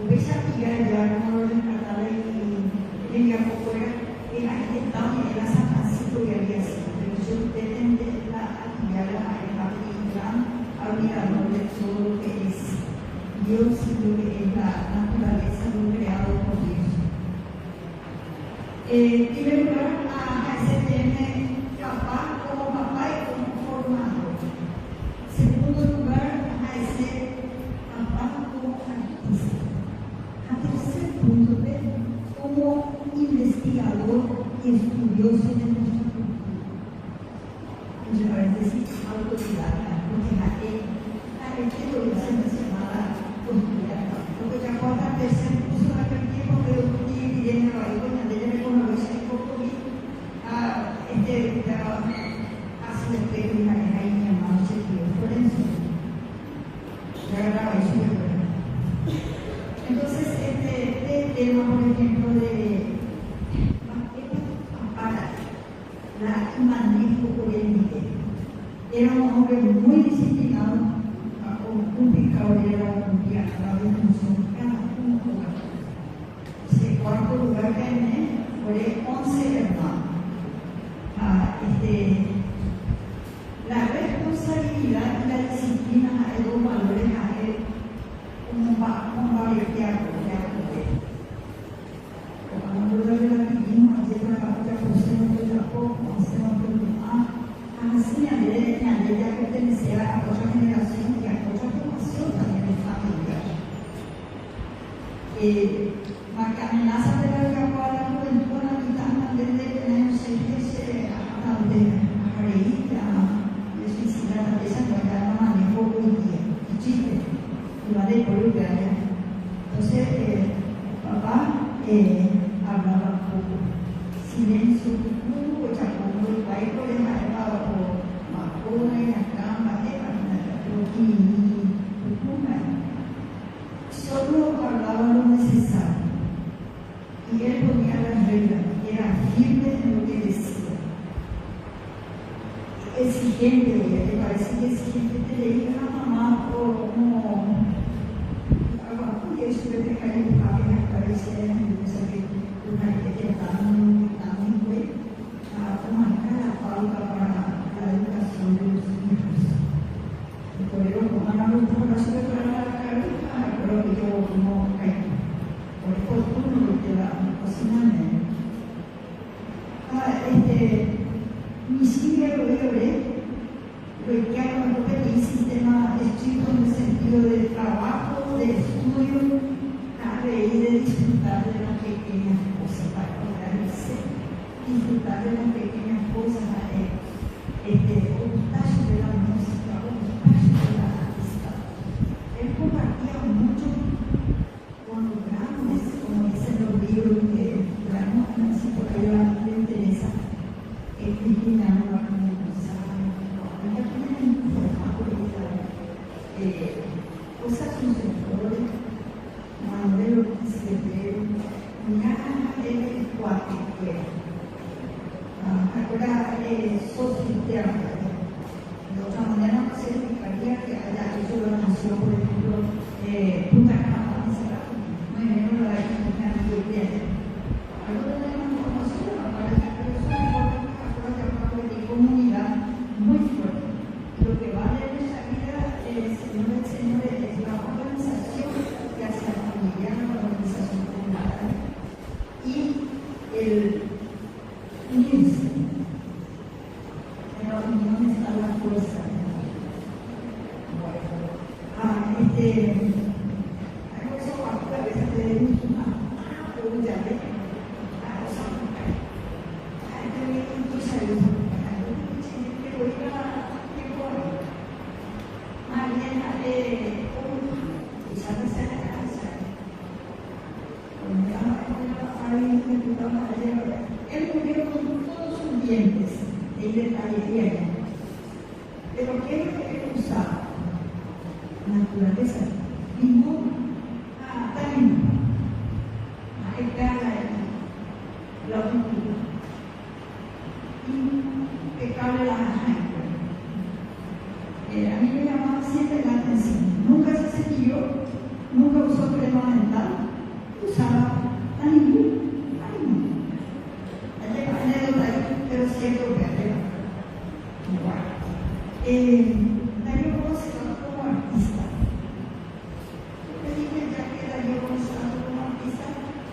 hubiese actividad ya como lo rescataba y en poco era intentado y era San Francisco y había sido, pero yo pretende la actividad al mirador de todo lo que es Dios y lo que es la naturaleza, lo creado por Dios. En primer lugar, a ese tiene papá como papá y como formador. Segundo lugar, a ese papá como artista. A tercer punto, como investigador y estudioso de nuestra cultura. Entre paréntesis, autodidacta, porque la teoría se mencionaba autodidacta. Porque ya cuando tercer curso de aquel tiempo, pero viene a la iguana de ella con la versión de Cocoví, hace el pego y la ahí mi amado se quedó por eso. Ya grababa eso de verdad. Entonces, este tema, por ejemplo, de la manejo por el nivel. Era un hombre muy disciplinado, complicado, era un día a la función cada uno lugar. Ese cuarto lugar que fue 11 hermanos. La responsabilidad y la disciplina hay dos valores a él como varios diálogos. Cuando lo relativimos, ayer la otra cosa no fue tampoco, así ya pertenecía a otra generación y a otra formación también de familia. La amenaza de la juventud a la mitad también de tener un ser que se a reír, a suicidar, a desarrollar la manejo hoy día, y chiste, y va de por entonces, papá hablaba poco, silencio, o chapono, el país por el maestro, o macona y la cama, solo hablaba lo necesario. Y él ponía las reglas, era firme en lo que decía. Exigente, ¿te parece que exigente te leía a mamá o como y eso que te cae en la cabeza y no sé qué, una idea tan buena, como la pauta para la educación de los hijos. Y por eso, como no me gusta la suerte para la cabeza, pero yo no caigo. Por fortuna lo que la cocina mi sigue lo que hago lo que el sistema estricto en el sentido de trabajo, de estudio, a reír de disfrutar de las pequeñas cosas para lograr el ser, disfrutar de las pequeñas cosas, gustarse de la música, gustarse de la artista. Él compartía mucho con los grandes, como dicen los libros que traemos, si por ahí a le interesa, Cristina no cosas sucesores, Manuel Isquetero, el cuate que ahora socio teatro. De otra manera no se explicaría que haya hecho la nación, por ejemplo, Punta Cana, muy menos la de algo de la información, para que eso es comunidad muy fuerte. Lo que vale en esa vida, señores, es la organización que hace la familia, la organización comunitaria y el unirse. En la unión está la fuerza. Hay cosas que a veces te gusta una pregunta de él murió con todos sus dientes en detalle, pero ¿qué es lo que él usaba? Naturaleza, limón, también, la cultura, impecable la gente. A mí me llamaba siempre la atención, nunca se parece que yo nunca usó crema dental, usaba anillo. Anécdota ahí, pero siempre que Darío Gómez se trata como artista. Yo le dije ya que Darío Gómez se trata como artista,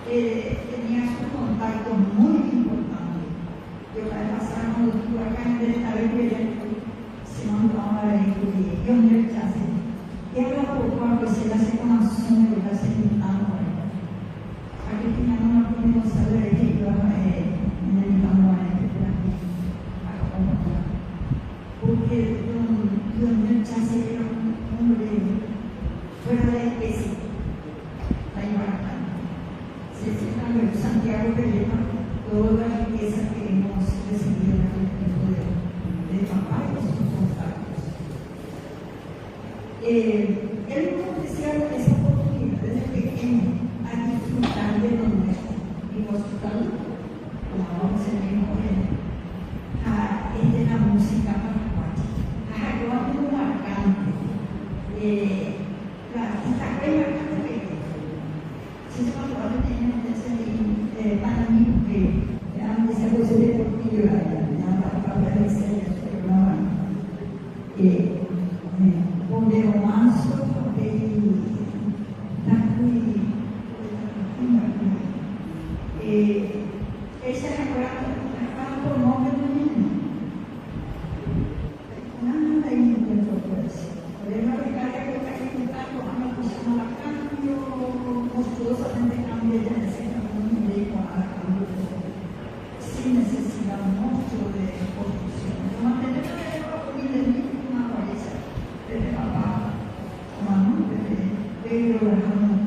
tenía sus contactos muy importantes. Yo la vez pasada cuando estuve acá en el Estado se mandaba a ir yo me rechacé. Y ahora por cuando se le hace con asunto y la hace pintando. Aquí tenía una primera saber que yo en el campo porque yo me rechacé era un hombre fuera de especie, la Ibarra. Se sienta en Santiago Pelema toda la riqueza que hemos recibido en el tiempo de papá y sus contactos. Él nos ofrecía esa oportunidad desde pequeño a disfrutar de donde y hospital, como ahora se me dijo, de la música paraguaya. Yo hablo un marcante. Esta crema marcante se llama probablemente para mí, porque antes se puso deportivo, para hablar de estrellas, pero no. Pondero Manso, ella se recuerda por nombre de mi niño. Nada y encuentro por eso. Por eso la becaria que está intentando a una persona a cambio, monstruosamente cambia ya de ser un médico a cambio sin necesidad mucho de construcción. Mantener la comida de mí una belleza desde papá, mamá, pero la mamá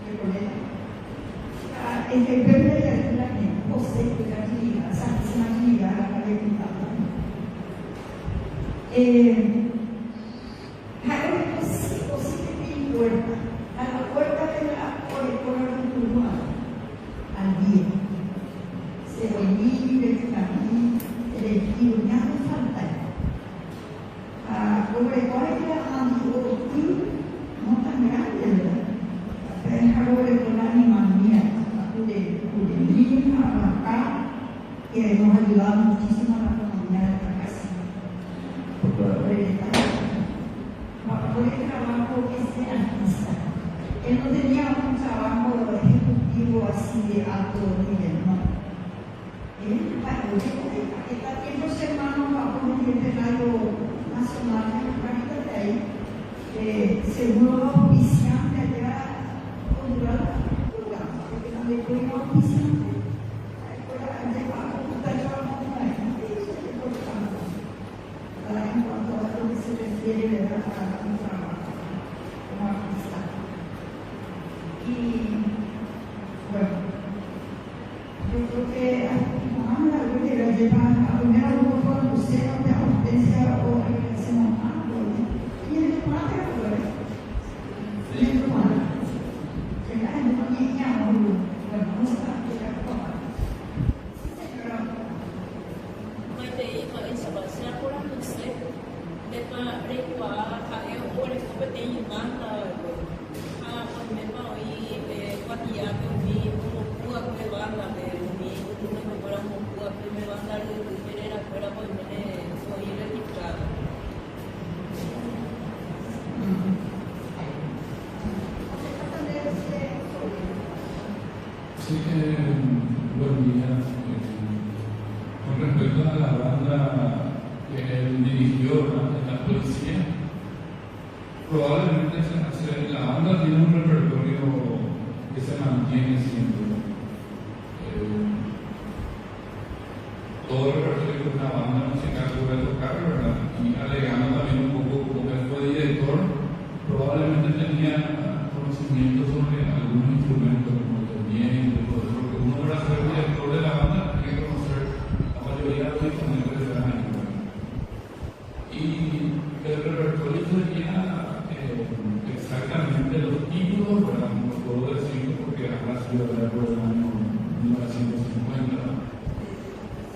de colega. El que pierde la gente, José, que la actividad, santísima actividad, la calle pintada. Jairo sí que tiene puerta, a la puerta de la cultura, al día. Se voy libre, camino, elegido, ya no falta. Sobre todo hay la no tan grande, ¿verdad? Pero Jairo con la animalía, de niños acá, que nos ha ayudado muchísimo a la comunidad de la casa. Por el trabajo que es artista. Él no tenía un trabajo ejecutivo así de alto nivel, no. Él, está tiempo hermano bajo el Radio Nacional de la ahí, seguro auspiciante allá, cultural, porque donde fue auspiciante, en cuanto a lo que se refiere a un trabajo como artista. Y bueno, yo creo que la que la lleva a primero un poco al museo de Hortensia o que hacemos algo. Y en el cuadro, en el cuadro, que la gente no tiene amor, bueno, no está que la toma. Sí, buen día. Con respecto a la banda que él dirigió en la policía, probablemente la banda tiene un repertorio que se mantiene siempre. Todo el repertorio que una banda musical puede tocar, ¿verdad? Y alegando también un poco, como él fue director, probablemente tenía conocimiento sobre algunos instrumentos como el viento y todo eso, porque uno para ser director de la banda tiene que conocer la mayoría de los instrumentos de la banda. Y el repertorio sería exactamente los títulos, ¿verdad? No puedo decirlo porque habrá sido por el año 1950,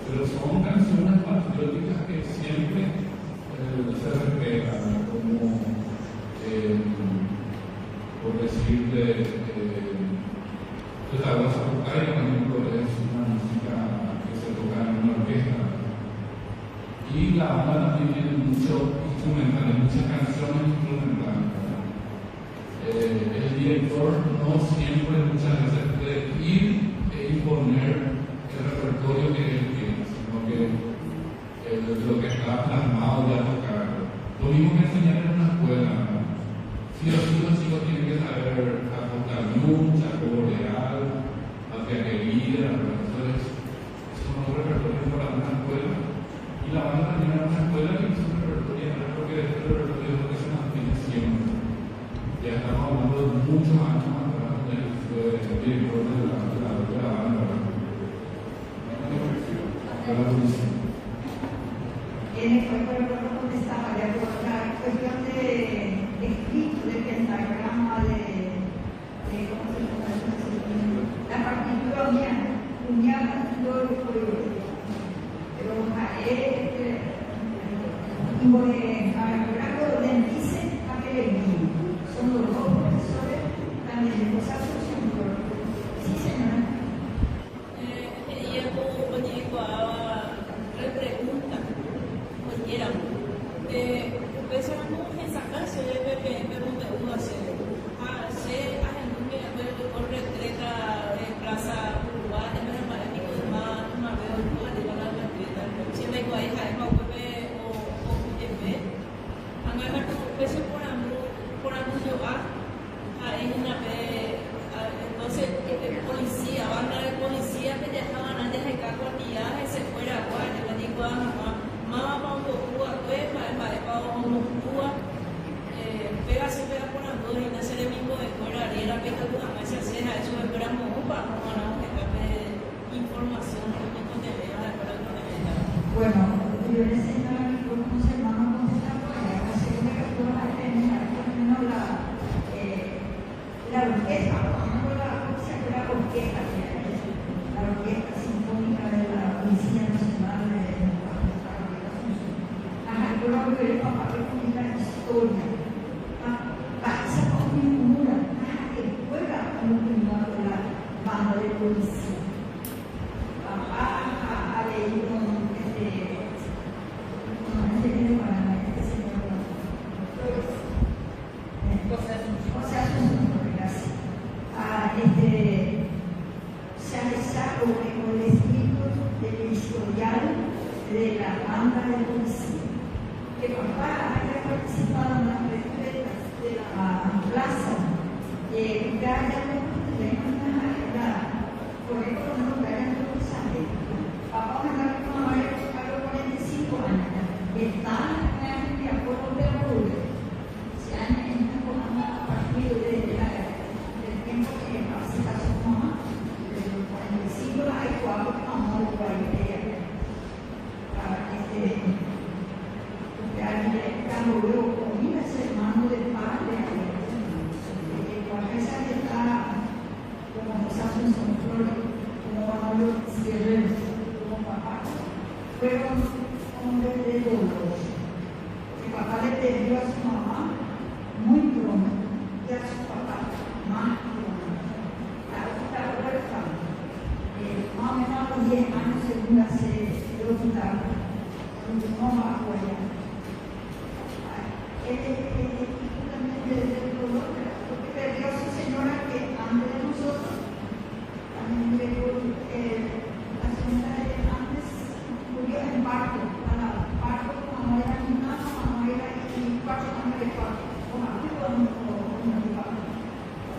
pero son canciones patrióticas que siempre se respetan, como la banda también tiene mucho instrumental, muchas canciones instrumentales. El director no siempre, muchas veces, puede ir e imponer el repertorio que él tiene, sino que lo que está plasmado ya tocar. Lo mismo que enseñar en una escuela. Sí o sí los chicos tienen que saber acoplar lucha, coreal, batería, entonces son los repertorios para una escuela. Y la banda también era una escuela que hizo un repertorio, porque este repertorio es lo que se mantiene siempre. Ya estamos hablando de muchos años atrás, donde él fue el director de la banda. Tiene que recuerdo dónde estaba, de acuerdo a la cuestión de escrito, de pentagrama, ¿cómo se llama? La partitura uniada todo el pueblo. Pero a dice a Pellegrini, son los dos profesores también de los asociaciones. Sí, señora. Bueno, yo le enseño a mis hermanos con esta toalla, así que me recuerdo a terminar por lo menos la orquesta, la orquesta sinfónica de la Policía Nacional de la recuerdo que el papá me contó la historia. Esa cultura, que juega como primero de la banda de policía. Papá ha leído se ha echado con el escrito del historial de la banda de policía. Que papá haya participado en las respetas de la plaza, que haya por eso no me hayan mensaje. Papá me da como a los 45 años. Está en el acuerdo de la Rubia. Se han a partir del tiempo que se casó con mamá. En el siglo hay 4 mamás de la idea. Cuando veo comida, es hermano del padre. Cuando esa que está como nos hacen son flores, como Manolo Guerrero, como papá, fueron hombres de dolor. El papá le perdió a su mamá muy pronto, y a su papá más pronto. La otra huérfana, más o menos a los 10 años según la serie, lo quitaron, no más apoyar. También del dolor, porque perdió a su señora que antes de nosotros, también la señora de antes murió en parto, para parto como era mi mamá, como era y parto como era parto, como aquí con un parto.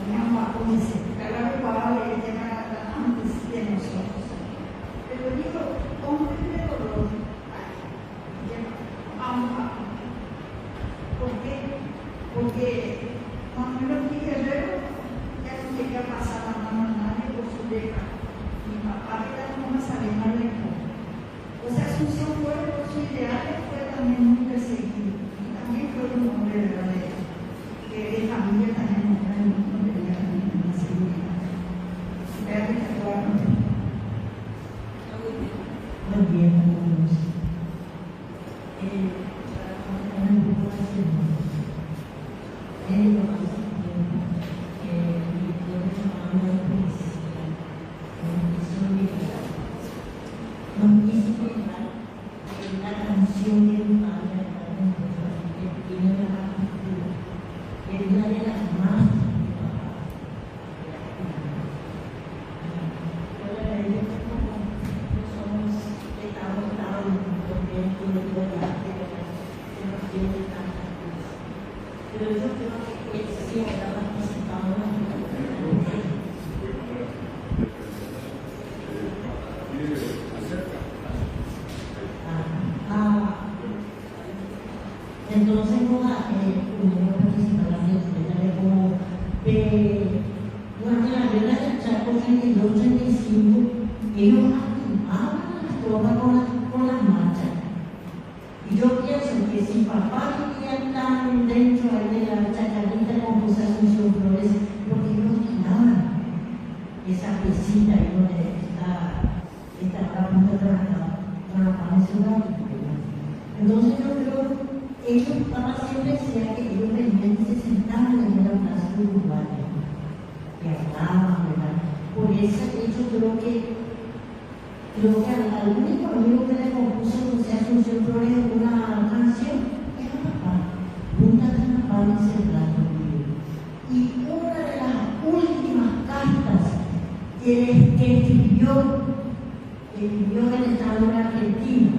Mi mamá dice, que la preparaba de llegar antes de nosotros. Pero dijo, hombre de dolor, ¿por qué? Porque Manuel Guerrero ya no quería pasar la mano a nadie por su deja. Mi papá era como Sabina Lejo. O sea, Asunción fue por su ideal, fue también muy perseguido. Y también fue un hombre verdadero. Que de familia también no tenía ninguna seguridad. Espero que te acuerdan. Muy bien, amigos. Nos hizo llegar la canción de pero yo creo que sí está participando en la entonces no uno participa en la fiesta como durante la guerra del Chaco 32-35 ellos activaban las tropas con las marchas. Y yo pienso que si papá vivía tan dentro de la chacarita como esa Asunción Flores, porque ellos giraban esa piecita ahí donde está la punta trabajada en Ciudad. Entonces yo creo ellos, papá siempre decía que ellos venían y se sentaban en la plaza de Uruguay y hablaban, ¿verdad? Por eso yo creo que al único amigo que le compuso José Asunción Flores una canción era papá, Punta Carnaval y Cerrado. Y una de las últimas cartas que escribió el Estado de Argentina,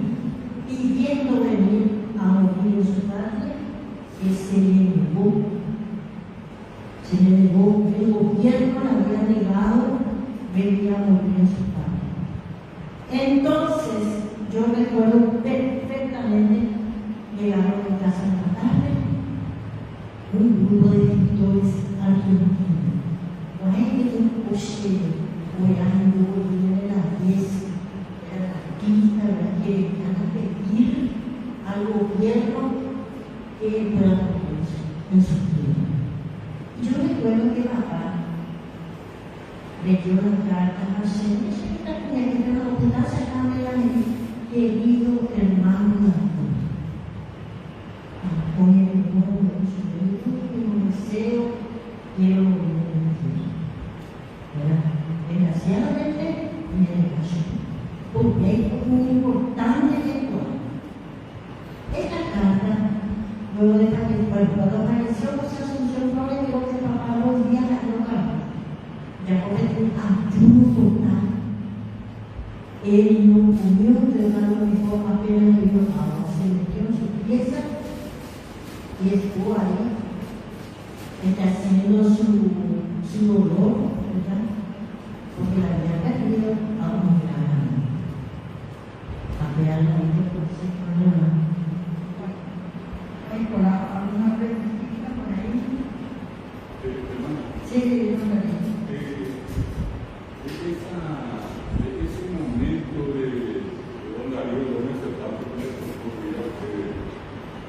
pidiendo venir a morir en su patria, que se le negó. El gobierno le había negado venir a morir en su patria. Entonces, yo recuerdo perfectamente llegaron a casa en la tarde un grupo de escritores argentinos. Por ahí un cochero, orando, de las 10, era artista, que iban a pedir al gobierno que pueda poner en su tierra. Y yo recuerdo que papá leyó las cartas al Señor, tenía que tener la oportunidad de sacarme a mi querido hermano con el nombre de su libro, deseo, quiero morir en la tierra. Desgraciadamente, me desgració, porque hay un importante lector. Esta carta, luego de cuando apareció José Asunción Flores, creo que papá los días la carta. Ya con el ayuno total. Él no comió, pero a lo mejor apenas vino agua, se metió en su pieza y estuvo ahí, está haciendo su dolor, ¿verdad? Porque la había perdido a un gran apenas la vida por ese problema. Hay por alguna preguntita por ahí. Sí, ese momento de don Darío Gómez del Pato, que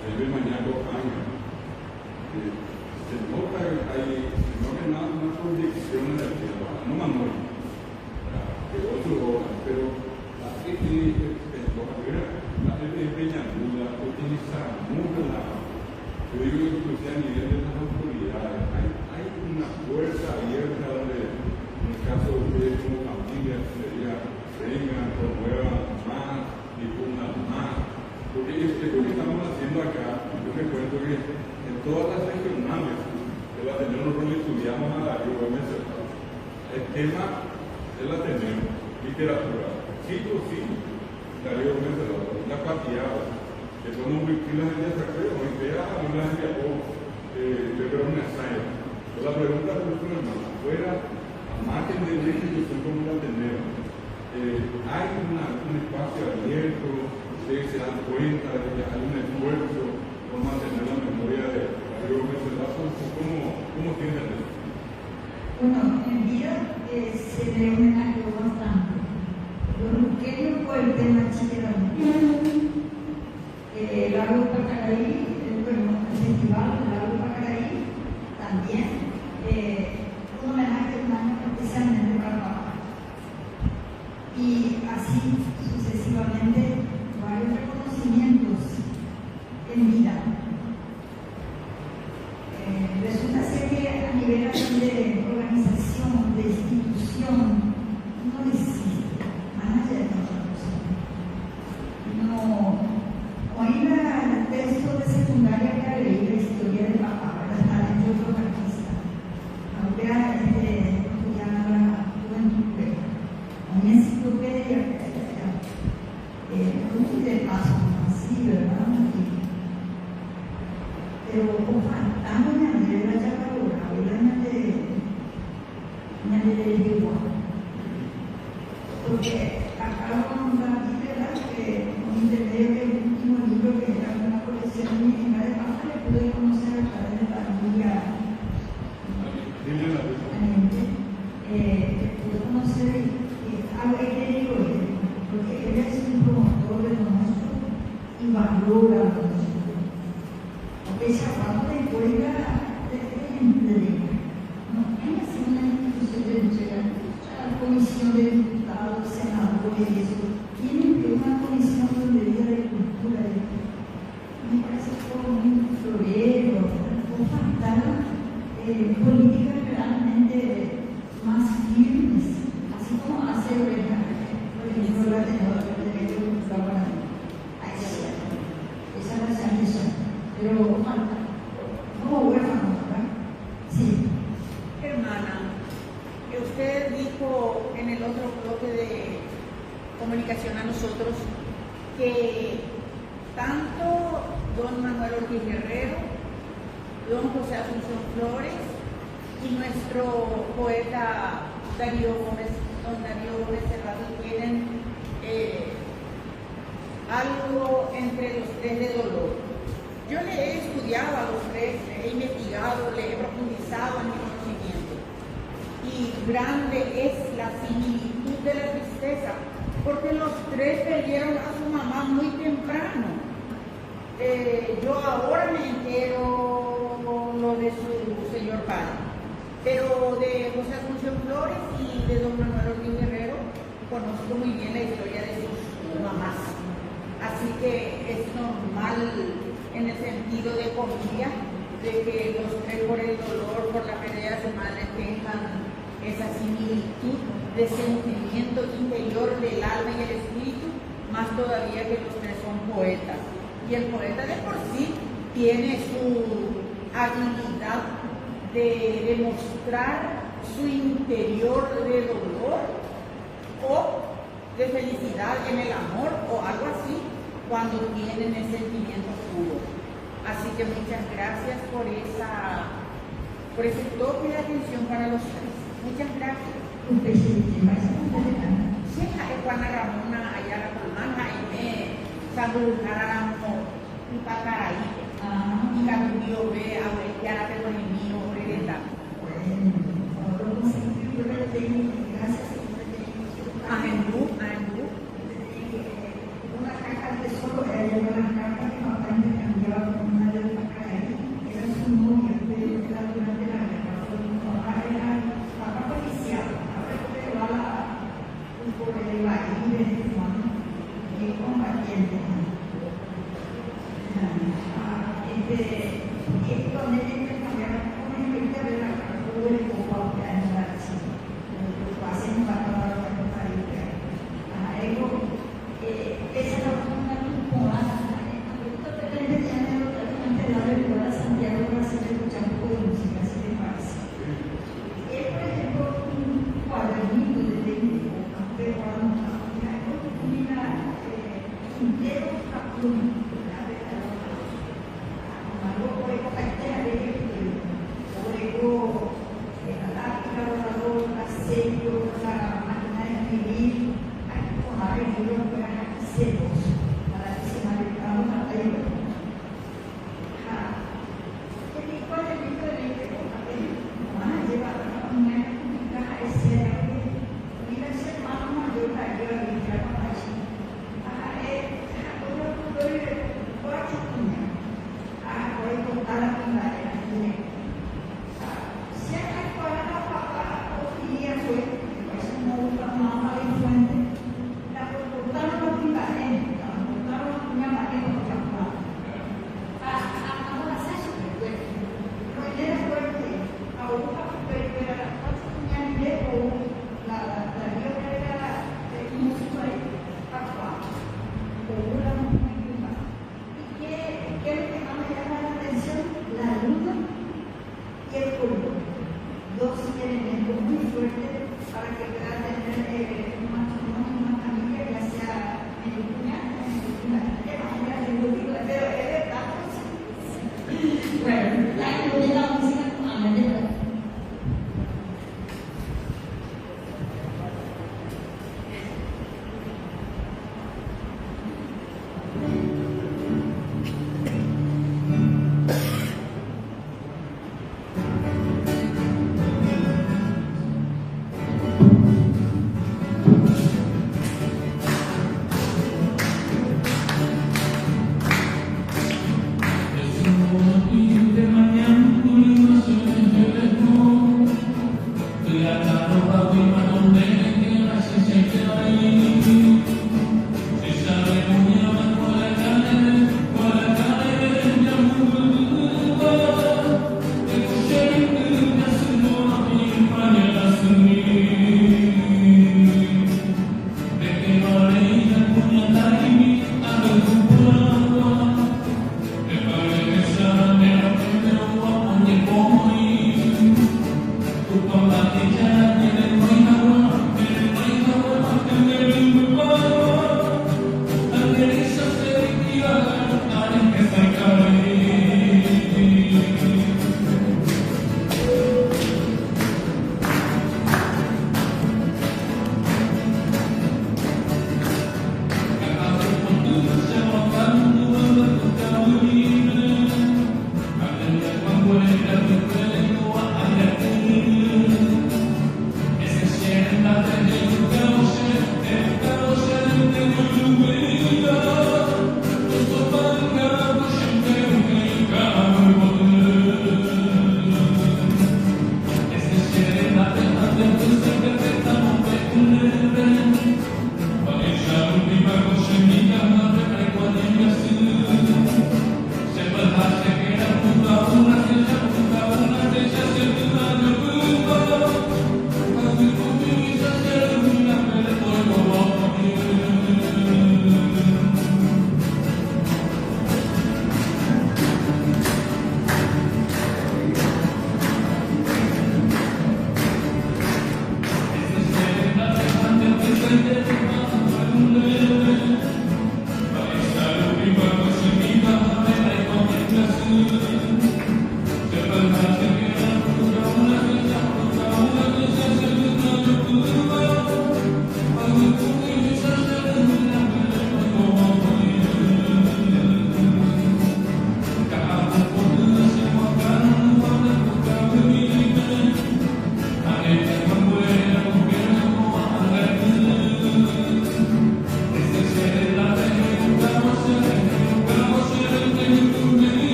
se ve mañana 2 años, se nota que nada una proyección en el cielo, no Manuel, de otro obra, pero la Peñaluda utiliza mucho yo digo que a nivel de las autoridades, hay una puerta abierta donde en el caso de ustedes como familia sería vengan, promuevan más, difundan más, porque esto que estamos haciendo acá, yo me cuento que en todas las regionales de la tenemos, nosotros estudiamos a Darío Gómez Cerrado. El tema es la tenemos, literatura, sí o sí, Darío Gómez Cerrado, la pateada, que son muy pilas de desacreo, muy feas, a una de yo creo una ensayo. La pregunta es una hermana, fuera a margen de una institución como la tenemos, hay un espacio abierto, ustedes se dan cuenta de que hay un esfuerzo por mantener la memoria de Darío Gómez Cerrado, ¿cómo tienen eso? Bueno, en vida se le homenajeó bastante. Lo pequeño fue el tema chiquero. El Lago Pacaraí, bueno, el festival del Lago Pacaraí también, un homenaje un año especialmente para papá. Y así sucesivamente varios reconocimientos en vida. Resulta ser que a nivel de organización, de institución, no existe, más allá de otra cosa. No. Hoy el texto de secundaria que leí la historia de papá, está dentro de otro artista. Aunque estudiando la juventud, una enciclopedia muy de paso, así, ¿verdad? Pero con falta toque de comunicación a nosotros que tanto don Manuel Ortiz Guerrero, don José Asunción Flores y nuestro poeta Darío Gómez, don Darío Gómez Cerrato, tienen algo entre los tres de dolor. Yo le he estudiado a los tres, le he investigado, le he profundizado en mi conocimiento. Y grande es la similitud de la tristeza, porque los tres perdieron a su mamá muy temprano. Yo ahora me entero lo de su señor padre, pero de José Asunción Flores y de don Manuel Ortiz Guerrero conozco muy bien la historia de sus mamás. Así que es normal en el sentido de familia de que los tres por el dolor, por la pérdida de su madre, tengan esa similitud de sentimiento interior del alma y el espíritu, más todavía que los tres son poetas. Y el poeta de por sí tiene su habilidad de demostrar su interior de dolor o de felicidad en el amor o algo así cuando tienen el sentimiento puro. Así que muchas gracias por ese toque de atención para los tres. Muchas gracias. Sí, Juana Ramona, Ayala Palmana, Jaime, Samuel Jaramo, Pacaraí, y Camilo ve a ver que ahora tengo el mío, Oreleta. Amendú. Una caja de tesoro, era una carta que papá intercambiaba con una de Pacaraí, era su novia, pero era durante la guerra. Papá era policía, papá por el baile, y combatiente.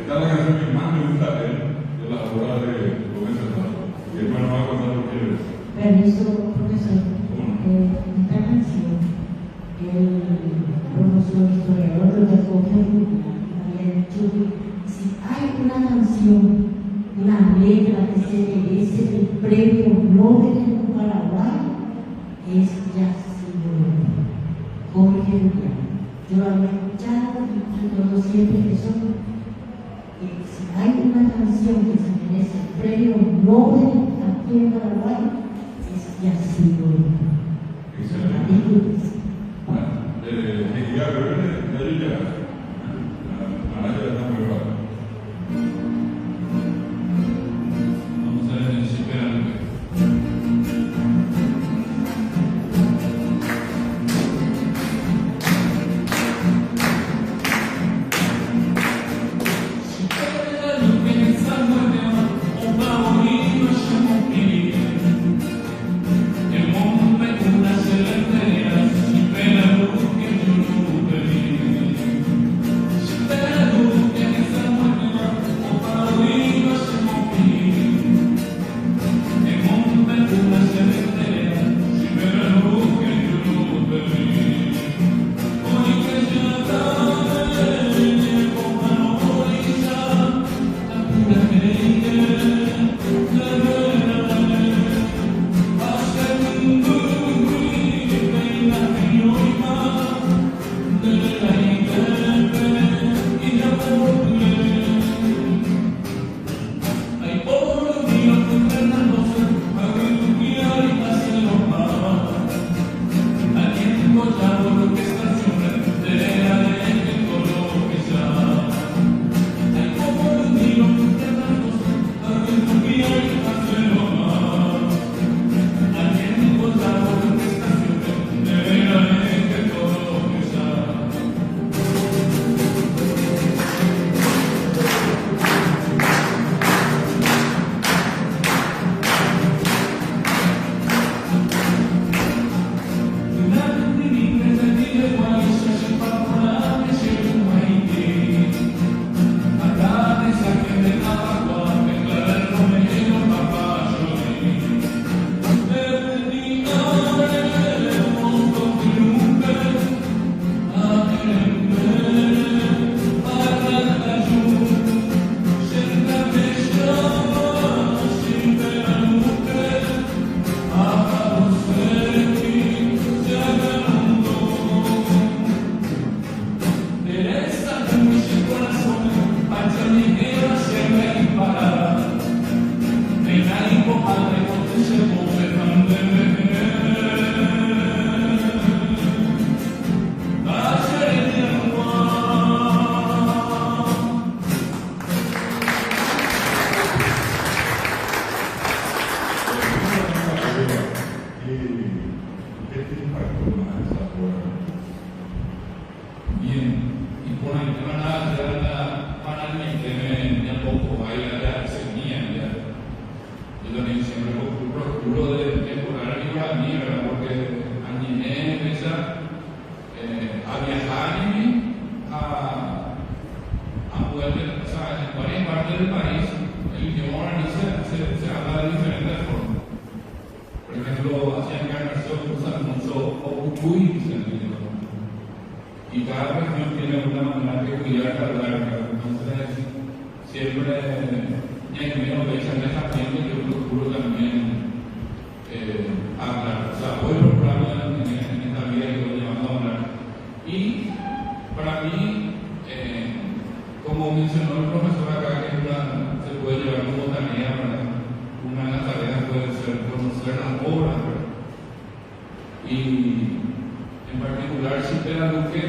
Esta es la canción que más me gusta de él, de la obra de Rubén Serrano. Y el hermano va a contar lo que es. Permiso, profesor. Esta canción, el profesor historiador de la Copia había dicho que si hay una canción, una letra que se merece el premio Nobel en Paraguay, es Yacido Jorge Lupiano. Yo lo había escuchado y recuerdo siempre que son. Si hay una canción que se merece el premio Nobel aquí en Paraguay, es Yacido. Excelente. Bueno, quería ver de ella. Está muy raro. Vamos a ver en Chiperante. El mundo me cura, se le entera, si pena luz que yo no pedí. muy discernido. Y cada región tiene una manera peculiar de hablar. Entonces, siempre, ya que menos de echan esa gente, yo procuro también hablar. O sea, voy procurando en esta vida que voy llevando a hablar. Y para mí, como mencionó el profesor acá, que se puede llevar como tarea, ¿verdad? Una de las tareas puede ser conocer las obras, ¿verdad? Y en particular, Chipela Luque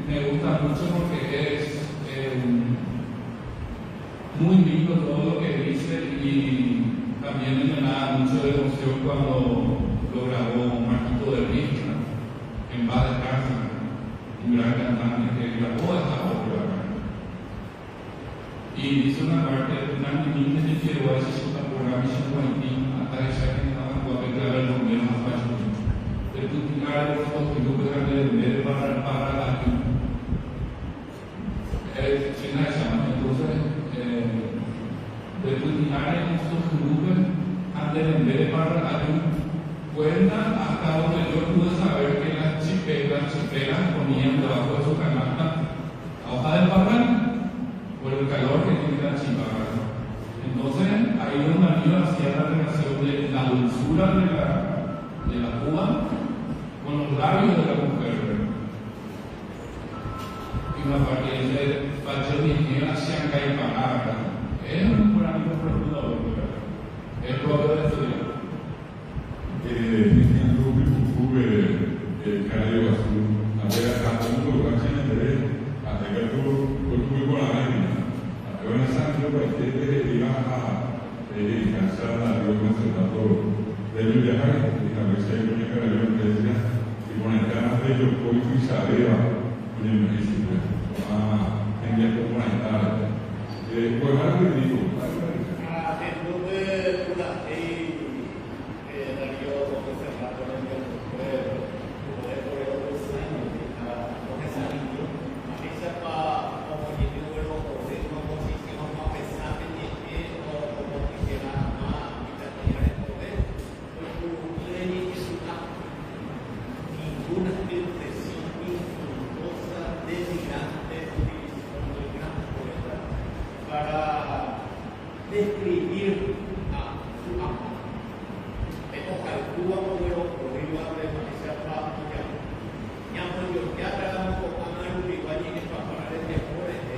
me gusta mucho porque es muy lindo todo lo que dice y también me llenaba mucho de emoción cuando lo grabó Marquito de Ristra, en Paz de Casa, un gran cantante que grabó esta obra. Y dice una parte, una niña que quiero hacer su programa y su cuentín, hasta que se hagan una cosa que clave el nombre de los países. De tu tirar los ojos y yo puedo ver para la gente. Entonces, de tu tirar en estos grupos, antes de ver para la gente, cuenta hasta donde yo pude saber que las chiperas ponían debajo de su canasta a hoja de parral por el calor que tiene la chipa. Entonces, ahí don Danilo hacía la relación de la dulzura de la uva con los labios de la mujer. Y una parte dice, Pacho Niñera se han caído para es un gran profundo, es propio de estudiar. Cristian Rubio tuve Canario Azul, a ver hasta cuándo va a ser hasta que tú con la máquina. A ver, en esa época, que iba a descansar a Dios conservador de viajar, y a veces hay una carrera que decía, y con el canal de ellos, hoy fui sabía, con el municipio, en el comunitario. Pues algo que digo, describir a su amo. Hemos calculado de los problemas de Marisa Pablo ya yo ya trabajamos con Ana Uruguay en el papel de amores de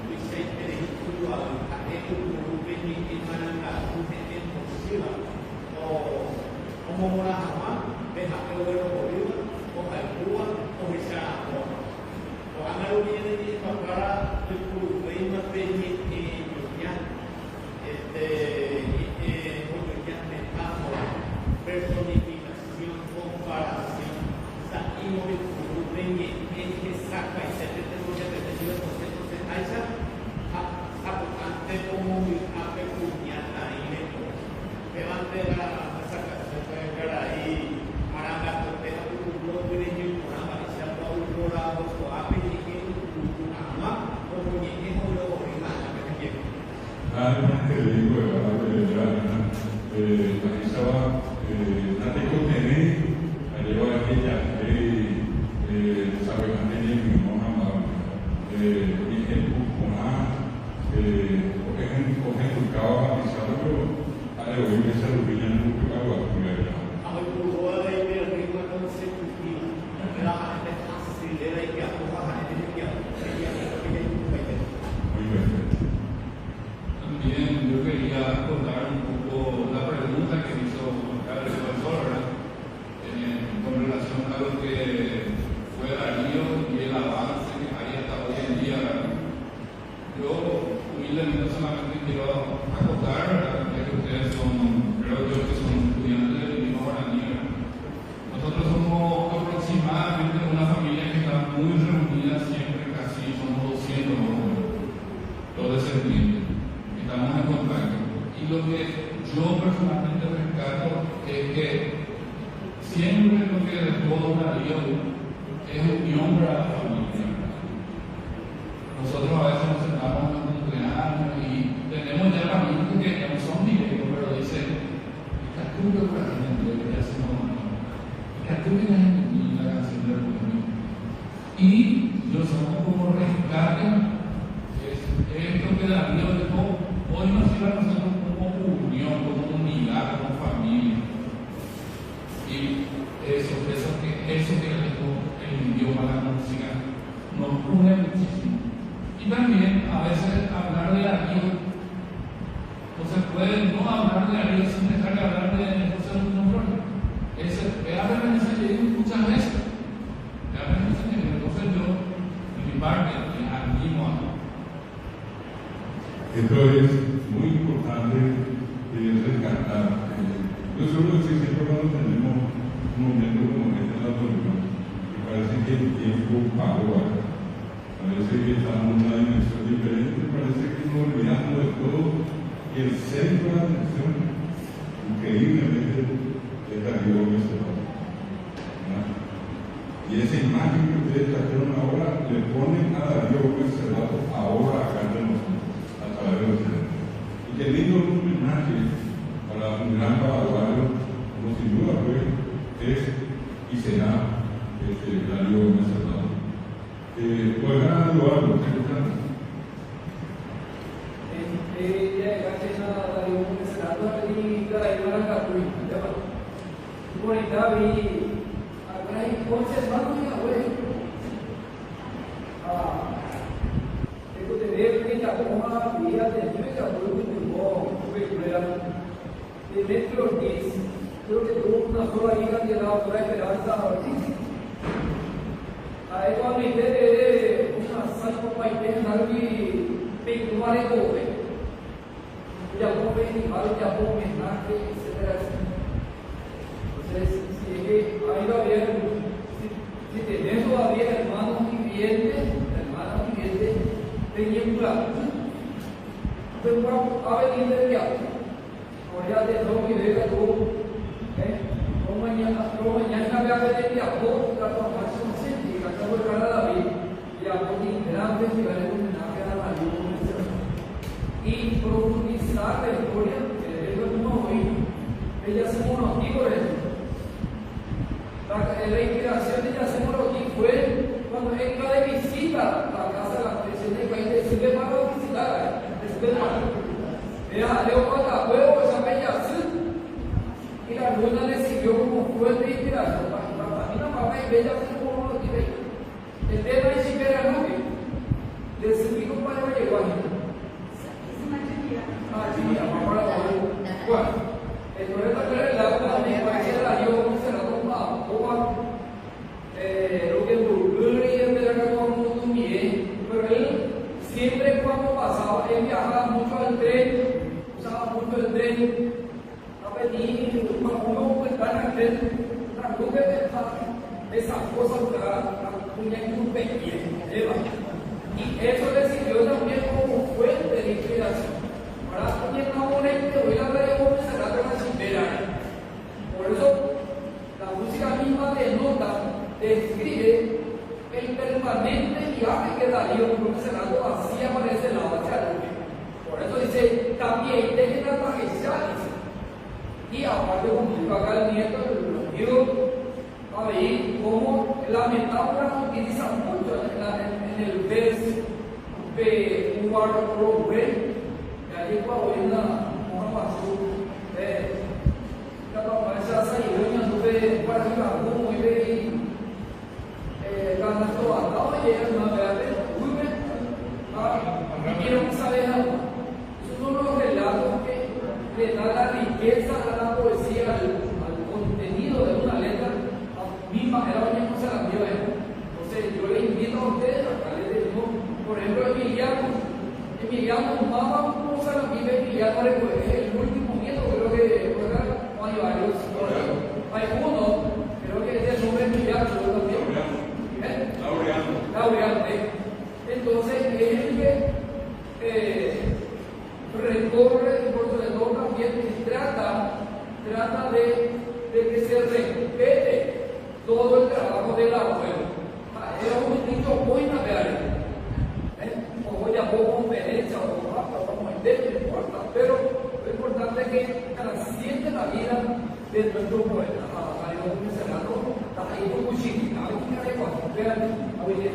Luis Vicente de Iturbado, a aquel grupo que en Mananga, un gente posible, o como Mora Jamás, deja que lo veo por viva, o calcula, o esa forma. O Ana Uruguay en el papel de Uruguay, más de personificación, comparación, saquimos el volumen en que saca y se te tengo que repetir el concepto de Taisa, apocante como mi peculiar ahí de todo. Levante la sacación de cara ahí, maranga, corteja, un blog de niño, maranga, y se ha dado un dorado, o a pedir un ama, como ni que no lo original, que me algo que digo de la estaba Nate Cotené, llegó a aquella sabe que tenía mi mamá, y el Pucona, porque es un educado avisado, pero a la hoy me saludé en un educado a tu vida. A ver, por favor, hay que arriba consecutiva, la gente facilera y que acoja a la gente que muy bien. También yo quería contar un poco la pregunta que hizo el profesor con relación a lo que fue Darío y el avance que hay hasta hoy en día. Yo humildemente solamente quiero acotar, ya que ustedes creo yo que son estudiantes del mismo Guaraní. Nosotros somos aproximadamente una familia que está muy reunida siempre, casi somos 200 los descendientes. Estamos en contacto. Y lo que yo personalmente rescato es que siempre lo que dejó Don Darío es unión para la familia. Nosotros a veces nos sentamos en los cumpleaños y tenemos ya amigos que ya no son directos, pero dicen, Catuque por la gente, que hacemos, Catuque la gente, la Y yo somos como rescate, esto que Darío dejó, hoy nos lleva a nosotros como unión, como unidad, como familia. Y eso que dejó el idioma, la música, nos une muchísimo. Y también a veces hablar de Darío, no se puede no hablar de Darío sin dejar de hablar de José Luis Flores. Vean ese libro muchas veces. Entonces yo, de mi parte, les animo a. Esto es muy importante rescatar. Yo suelo decir siempre cuando tenemos un momento como este en la reunión, que parece que el tiempo paró. Parece que estamos en una dimensión diferente, parece que nos olvidamos de todo. Y el centro de la atención, increíblemente, es Darío Gómez Cerrato. Y esa imagen que ustedes trajeron ahora, le ponen a Darío Gómez Cerrato ahora acá entre nosotros, a través de ustedes. Y qué lindo un homenaje para un gran paraguayo, como sin duda fue, es y será Darío Gómez Cerrato. ¿Podrán ayudarlo? gracias a Darío Gómez Cerrato y cada igual a por entrar y conservando mi abuelo. Tengo que ver que la forma de vida de mi abuelo de Metro Ortiz, creo que tuvo una sola hija que era por Esperanza Ortiz. Actualmente de una salva país algo penduare come. Ya como festival, ya como homenaje, etc. Entonces, si ahí va a haber, si tenemos todavía hermanos vivientes, tenían claro. Entonces, a venir del diablo. Por ya de lo que vea tú, mañana voy a ver el diablo, la tomarse un sentido, la acabo de hablar a David, y a poner grandes niveles de homenaje a la Darío Gómez Cerrato. Y profundizar la historia que es como hoy. Ella se monotipo de esto. La inspiración de ella se monotipo fue cuando en cada visita a la casa de la presidencia del país decide para visitar, Leo cuando huevo esa bella y la luna le siguió como fuente de inspiración. Para mí la mamá y bella se como monotipo. El tema es si era novio. Le sirvió para que llegó ahí. Bueno, entonces la democracia de Darío Gómez Cerrato lo que pero él siempre cuando pasaba, él viajaba mucho al tren, usaba mucho el tren, a venir, uno está en el tren, la nube de esas cosas, la cuña que un pequeño, y eso le sirvió también como fuente de inspiración. Ahora también estamos en el que hoy la Darío Gómez Cerrato en la chipera. Por eso la música misma denota, describe el permanente viaje que Darío Gómez Cerrato hacía para ese lado hacia el norte. Por eso dice, también dejen las tragedias. Y aparte, como dijo acá el nieto, los amigos, a ver cómo la metáfora se utiliza mucho en el verso de un guardo por allí hoy en una basura, la papá ya salió y anduve para el campo muy bien, ganando atado y era una verde, muy bien, y quiero saber algo. Esos son los relatos que le dan la riqueza a la poesía, al contenido de una letra, mi manera de no se la dio él. Entonces yo le invito a ustedes, acá les digo, por ejemplo, Emiliano Mama, ¿cómo se la vive Emiliano? Es el último nieto, creo que no hay varios. Hay uno, creo que es el nombre Emiliano, yo también. Laureano. Entonces, es el que recorre y por sobre todo también trata de que se respete todo el trabajo del abuelo. Era un niño muy navegable. Voy a poco conferencia o como entender, no importa, pero lo importante es que trasciende la vida de nuestro poeta. Darío Gómez Cerrato, está ahí con muchísimo, a ver, cuando vean, a ver,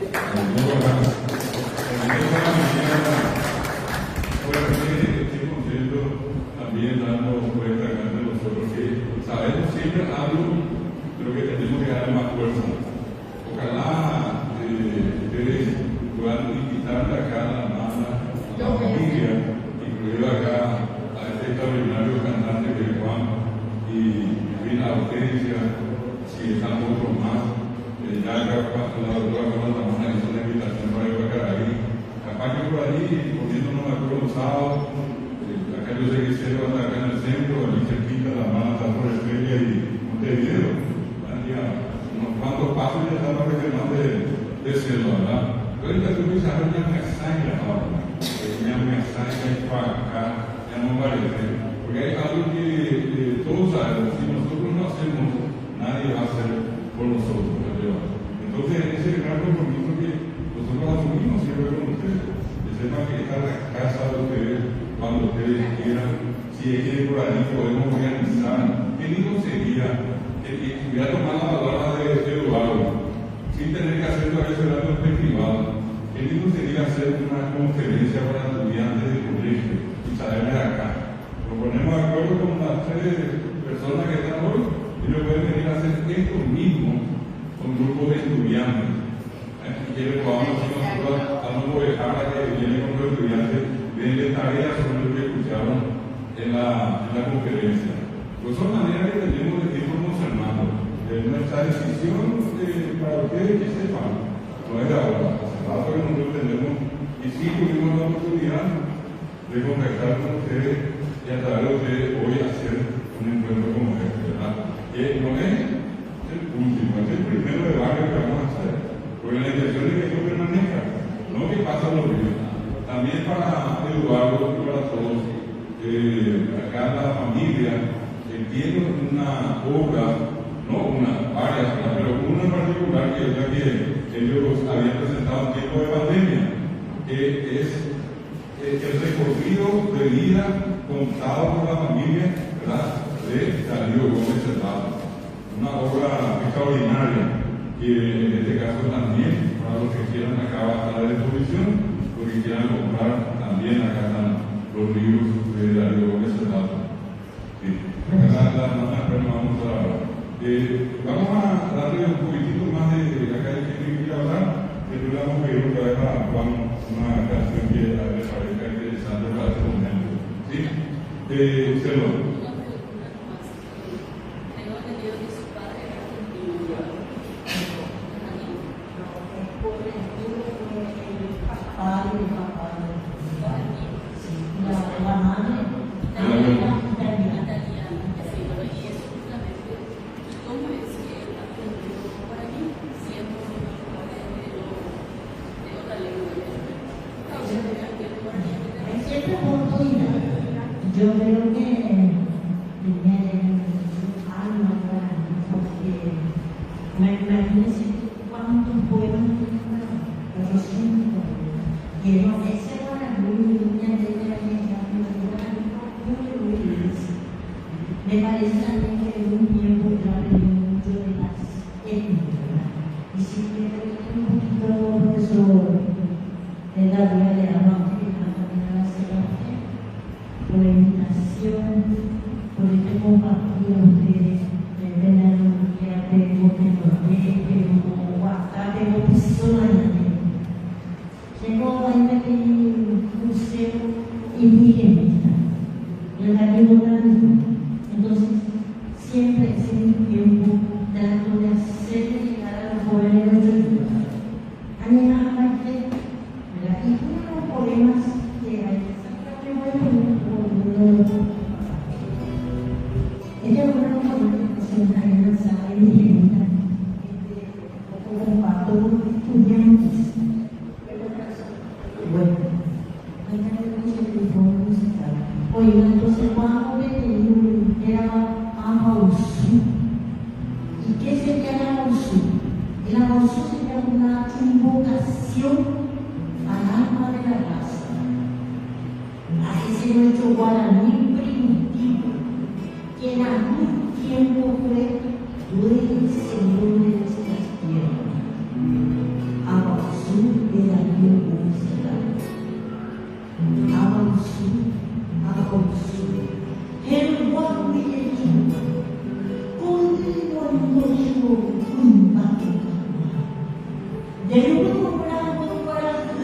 puedan invitarle acá a la familia, incluido acá a este extraordinario cantante que es Juan, y la audiencia, si están otros más, ya acá la doctora Juan Ramón hizo una invitación para ir a Caraí. Capaz que por ahí, poniéndonos de acuerdo los sábados, acá yo sé que se va a estar acá en el centro, allí cerquita, la mano está por Estrella y Montevideo. Unos cuantos pasos ya están para que más de cielo, ¿verdad? Pero esta tú dices, ahora ya me extraña ahora, ya me extraña para acá, ya no parece. Porque hay algo que todos sabemos, si nosotros no hacemos, nadie va a hacer por nosotros. Entonces, ese gran compromiso que nosotros asumimos siempre con ustedes, de sepan que está la casa de ustedes cuando ustedes quieran, si es que por ahí podemos organizar. Qué lindo sería que hubiera tomado la palabra de Eduardo, sin tener que hacer todo eso en privado. Qué lindo sería hacer una conferencia para estudiantes de colegio y saberles acá. Nos ponemos de acuerdo con las 3 personas que están hoy y ellos pueden venir a hacer esto mismo con grupos de estudiantes. Y que les podamos decir nosotros a no dejar a que vienen con los estudiantes, denle tareas sobre lo que escucharon en la conferencia. Pues son maneras que tenemos de ir promocionando. Nuestra decisión para ustedes que sepan, no es de ahora, hace rato que nosotros tenemos, y sí tuvimos la oportunidad de contactar con ustedes y a través de ustedes hoy hacer un encuentro como este, ¿verdad? Que no es el último, es el primero de varios que vamos a hacer, porque la intención es que esto permanezca, no que pasen los días. También para Eduardo y para todos, acá la familia tiene una obra, no una, varias, pero una en particular que es la que ellos habían presentado en tiempo de pandemia, que es el recorrido de vida contado por la familia, ¿verdad?, de Darío Gómez Cerrado. Una obra extraordinaria que en este caso también, para los que quieran, acá va a estar a disposición, los que quieran comprar también acá están los libros de Darío Gómez Cerrado. Sí. Vamos a darle un poquitito más de acá de que quiere hablar. Después le vamos a pedir otra vez a Juan una canción que le parezca interesante para este momento. ¿Sí? Perdón. Yo creo que tiene su alma para mí, porque imagínense cuántos poemas tiene los 5. Y ese para mí, me parece también que en un tiempo yo aprendí mucho de las étnicas. Y si quiero un poquito, profesor, de la vida de la por la invitación, por este compartir a ustedes, de la energía de como WhatsApp, de oposición. Tengo un pequeño museo indígena, en la Guinea. Entonces, siempre es un tiempo trato de hacer llegar a los jóvenes de la a mí nada más que, y uno de los poemas que hay. Ella es una representa en la sala indígena, comparto con los estudiantes. Bueno, oiga, entonces cuando me era Amausú. ¿Y qué sería el Amausú? El Amausú sería una invocación al alma de la raza, a ese nuestro guaraní primitivo, que en algún tiempo fue dueño señor de nuestras tierras. Amausú de Darío Gómez Cerrado. Amausú, Amausú. El guardián, conmigo en nuestro combate. De nuevo bravo corazón.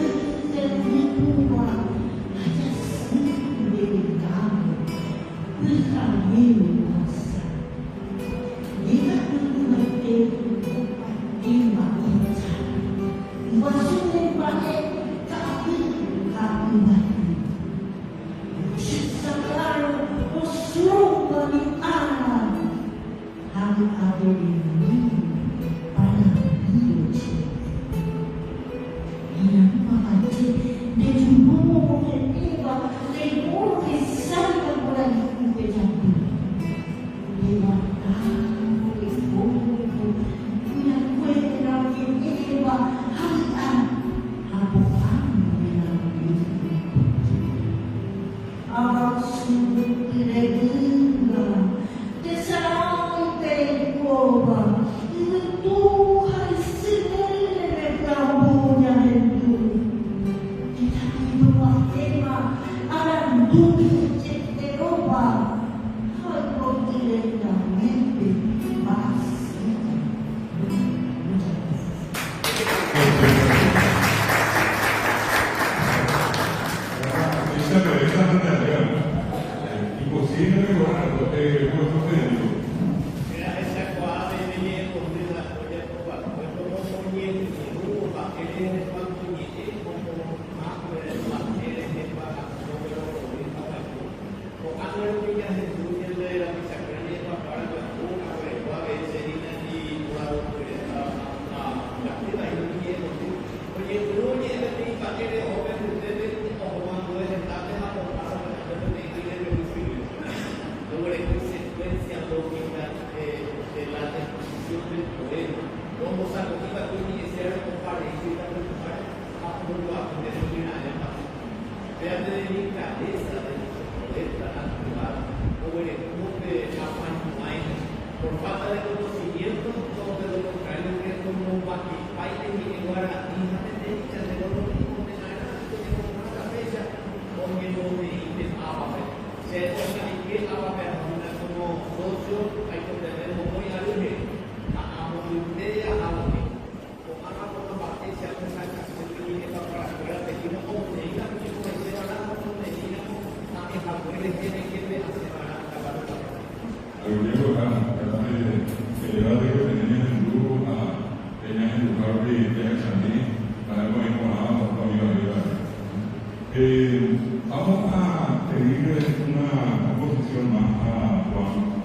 Vamos a pedirle una posición más a Juan,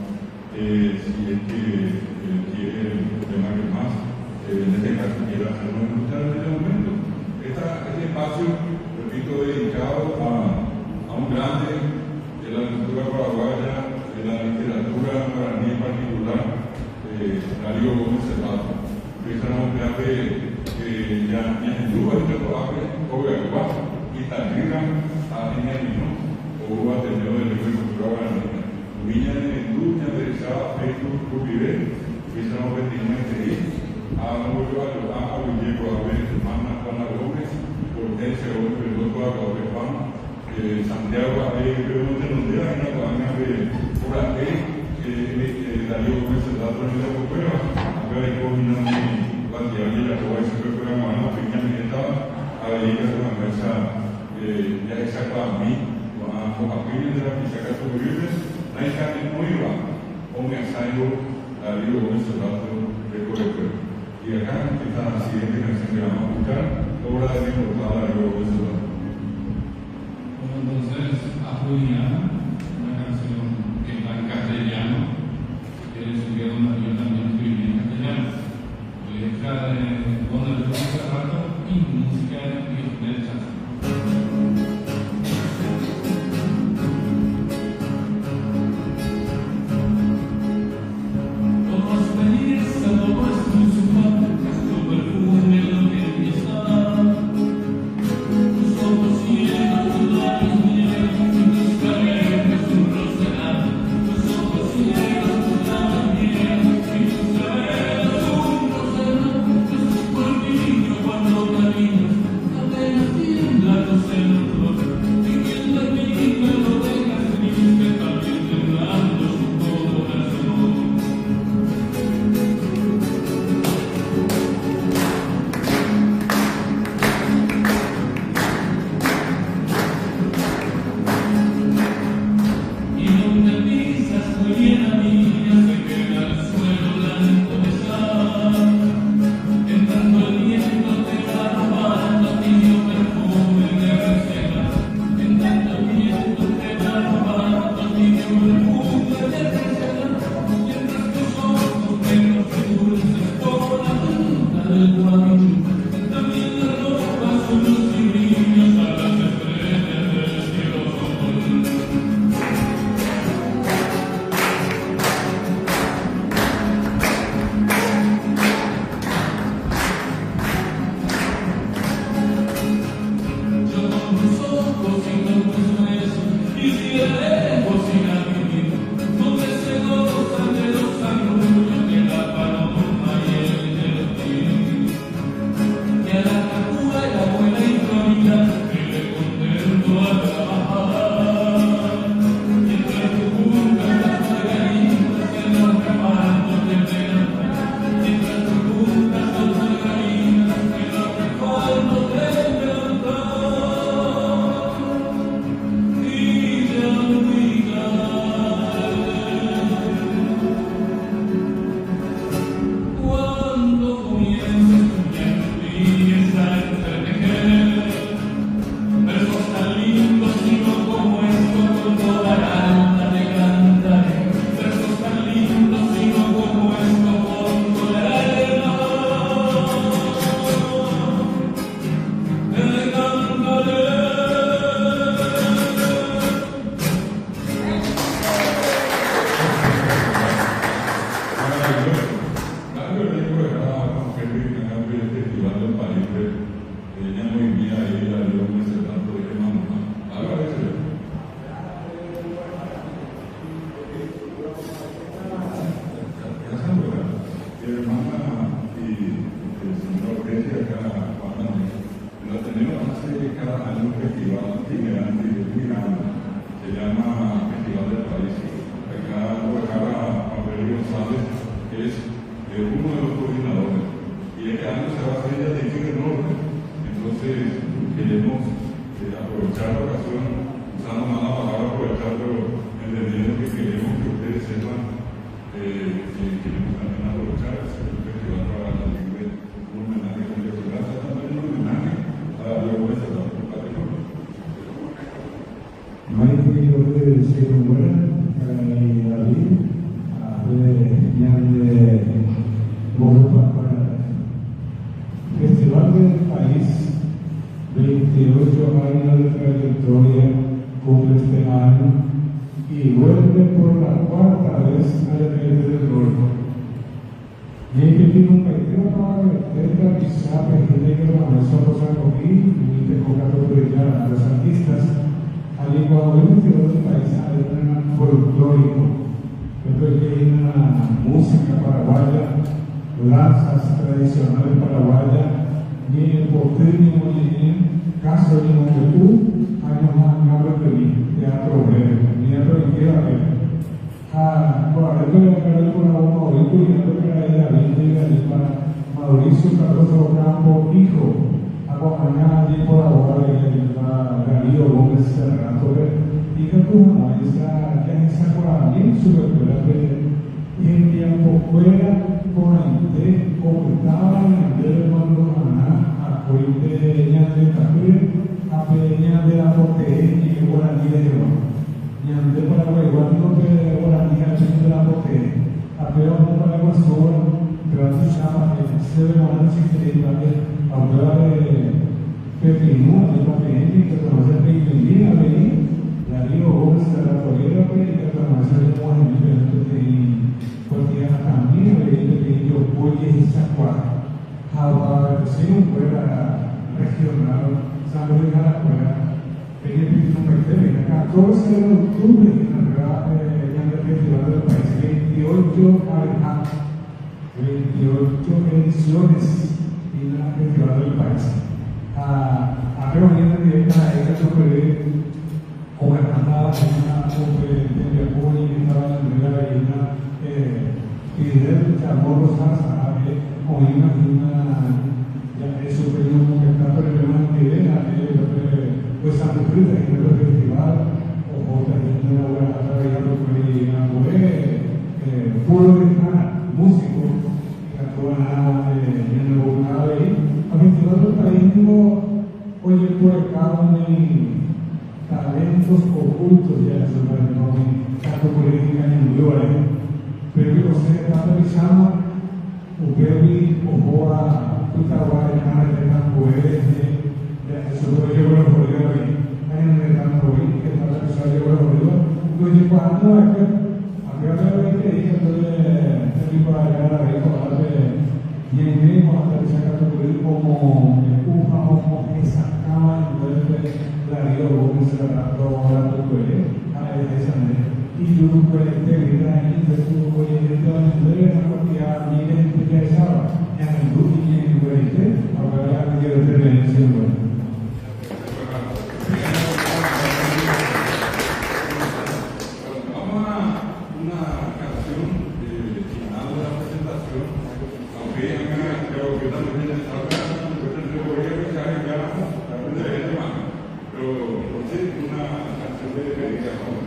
si es que quiere llamar más, en este caso quiera hacerlo escuchar en este momento. Este espacio, repito, dedicado a un grande de la cultura paraguaya, de la literatura guaraní en particular, Darío Gómez Cerrato. Pensamos que ya en lugar de trabajo, obviamente, y también a Niño, o a tener el libro de cultura guaraní. Viña de Duña, de Sá, Facebook, Cubiré, pensamos que tiene a Guillermo, a ver, hermana Juana Gómez, Hortensia Gómez, el otro a Gabriel Juan, Santiago, pero no se nos deja en la cabaña de por aquí, Darío Gómez Cerrato en la Copera, acá hay combinando Guantián y la Coba, siempre fue la mano, pequeña estaba a la liga de la mesa, ya exacto a mí, con apoyo de la Pichaca Sobrevive, la hija de Moiva, con mi ensayo, Darío Gómez Cerrato de Corector. Y acá está la siguiente canción que vamos a escuchar, obra de mi portada Darío Gómez Cerrato. Entonces, Apuliana, una canción que está en castellano, que le subieron a yo también escribí en castellano. Letra de Don Darío Cerrato y música de Dios Chazo. Cuando festival itinerante y muy grande, se llama Festival del País. Acá voy a Pedro González, que es uno de los coordinadores, y este año se va a hacer ya de Chile Norte. Entonces queremos aprovechar la ocasión, usando más la palabra aprovechar, pero entendiendo que queremos que ustedes sepan que queremos también aprovechar este festival para rendirle un homenaje con gracias, también un homenaje a la vergüenza de nuestro patrimonio. Maite de Seguridad, David, Festival del País, 28 años de trayectoria cumple este año y vuelve por la cuarta vez a la Iglesia del Norte. Y hay que tiene un país para realizar que nosotros aquí y te colocar a los artistas. Allí cuando el Festival del País hay un folclórico, pero que hay una música paraguaya, danzas tradicionales paraguayas, y en el porteño y en caso de Montetú, hay un teatro breve, teatro en que va a ver. Por esto le voy a dar una Mauricio y no que era para Mauricio Carlos Ocampo, hijo, acompañada allí por la Darío Gómez Serrato, y que tu mamá esa por mí, su escuela y en tiempo fuera con el ocultaba en el mundo a Coite Ñande Capri, a Peña de la Porte y Guaraní de Jehová. Ñande Paraguay, Guaraní de Guaraní de la Porte, a Peña para la Guasura, pero así se llama se ve una chiquita a hablar de Pepinú, de Papeñi, que conoce a Pepinú, a venir, Darío Gómez de la Torera, que conoce a Juan porque también que yo voy a esa cuadra. Ahora, si no fuera regional, sangre de la cuadra, en el Pino Mercedes, 14 de octubre, en el Festival del País, 28 ediciones en el Festival del País. A reunión directa a esta sobre como hermandad, una de apoyo y estaba en la primera y de amor los sabe o una ya eso pero como que está pero una idea pues Santa Cruz en el festival o también una buena trabajando con puro de músico que actúa en el vocablo ahí a festival del país oye por el cabo talentos ocultos ya eso para no tanto política en lugares pero que você está realizando o Baby, o Boa, o trabalho de nada de campo isso eu vou levar por aí, aí não é tanto aí, que está realizando eu vou levar, então de quando é que a primeira vez que isso eu para allá aí falar de ninguém quando está realizando como como essa cama de la Río Gómez de la Torre do Coelho, aí essa y yo no puedo entender ahí, yo estuve oyendo en inglés, porque ya miren que ya estaba en el grupo y en el inglés, ahora ya quiero tener ese lugar. Vamos a una canción final de la presentación, aunque creo que también está pero no sé, una canción de dedicación.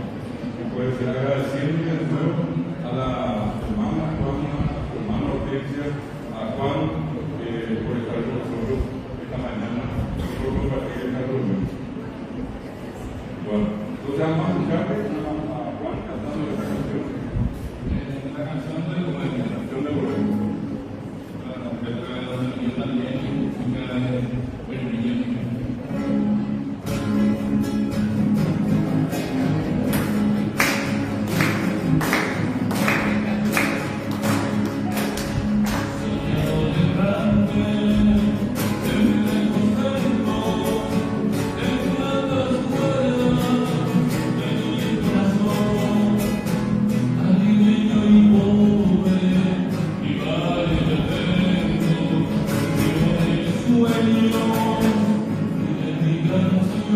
Puede ser agradeciendo de nuevo a la hermana Juan, a su hermana Hortensia, a Juan por estar con nosotros esta mañana y por compartir esta reunión. Bueno, entonces vamos a escuchar a Juan cantando esta canción. La canción del gobierno. La canción del gobierno. Yo también, bueno, niño. Sueño, de mi canción.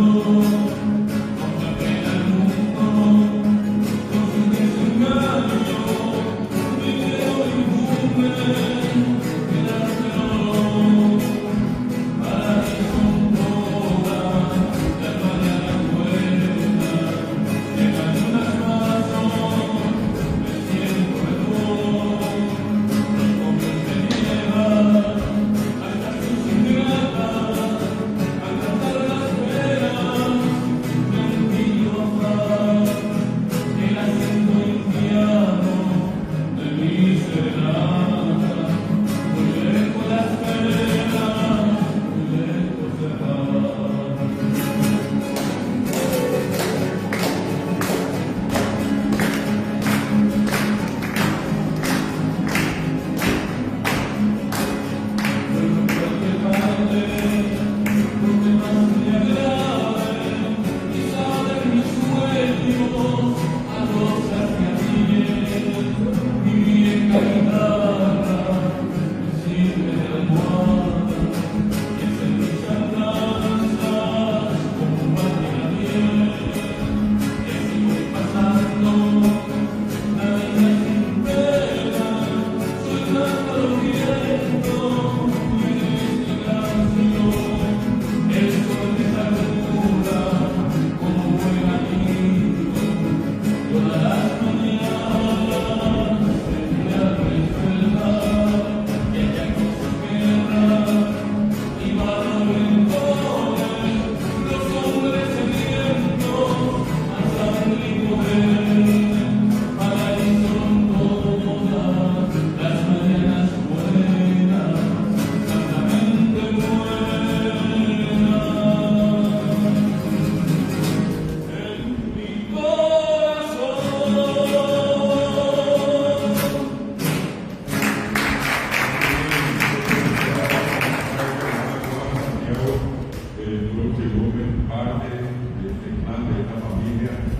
parte de este clan, de esta familia.